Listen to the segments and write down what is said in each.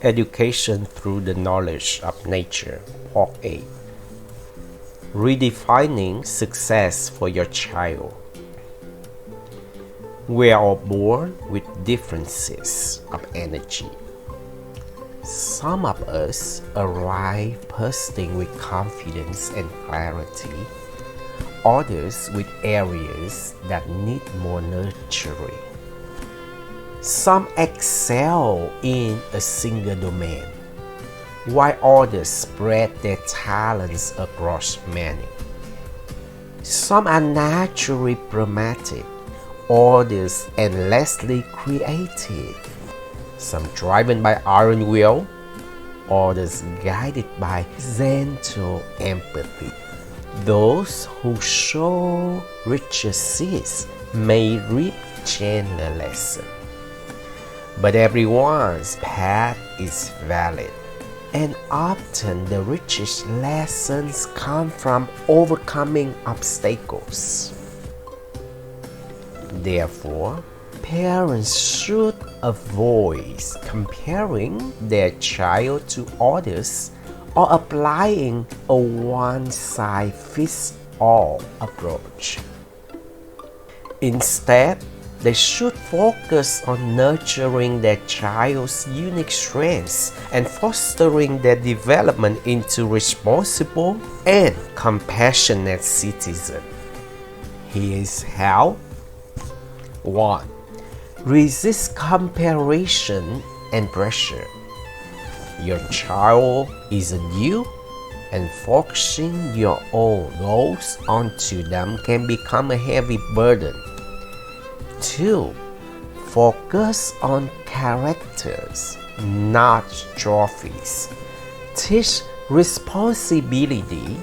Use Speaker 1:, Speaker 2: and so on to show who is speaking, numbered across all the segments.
Speaker 1: Education through the knowledge of nature. Part 8. Redefining success for your child. We are all born with differences of energy. Some of us arrive bursting with confidence and clarity, others with areas that need more nurturing. Some excel in a single domain, while others spread their talents across many. Some are naturally pragmatic, others endlessly creative. Some driven by iron will, others guided by gentle empathy. Those who show richest may reap gentler lessons. But everyone's path is valid, and often the richest lessons come from overcoming obstacles. Therefore, parents should avoid comparing their child to others or applying a one-size-fits-all approach. Instead, they should focus on nurturing their child's unique strengths and fostering their development into responsible and compassionate citizens. Here's how. 1. Resist comparison and pressure. Your child isn't you, and focusing your own goals onto them can become a heavy burden. 2. Focus on characters, not trophies. Teach responsibility,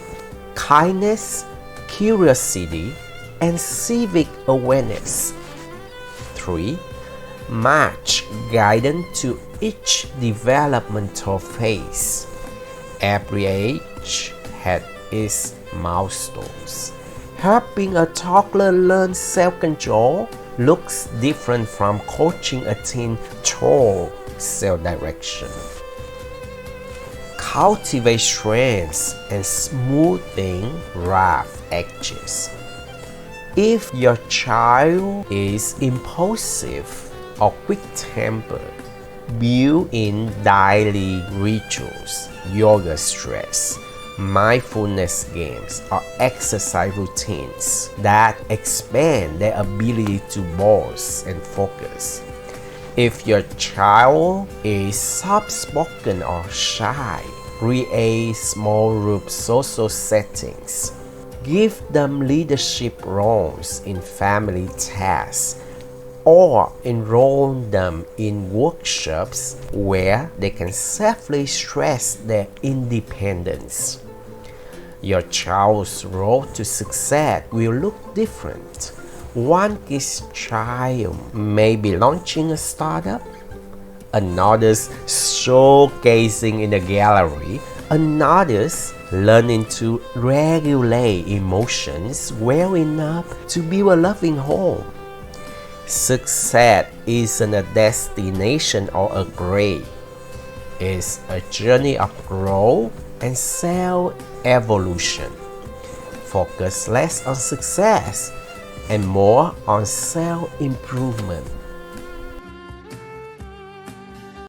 Speaker 1: kindness, curiosity, and civic awareness. 3. Match guidance to each developmental phase. Every age had its milestones. Helping a toddler learn self-control looks different from coaching a teen toward self-direction. Cultivate strengths and smoothing rough edges. If your child is impulsive or quick-tempered, build in daily rituals, yoga stress, mindfulness games, or exercise routines that expand their ability to pause and focus. If your child is soft-spoken or shy, create small group social settings. Give them leadership roles in family tasks, or enroll them in workshops where they can safely stress their independence. Your child's road to success will look different. One kid's child may be launching a startup, another's showcasing in a gallery, another's learning to regulate emotions well enough to build a loving home. Success isn't a destination or a grade. It's a journey of growth and self-evolution. Focus less on success and more on self-improvement.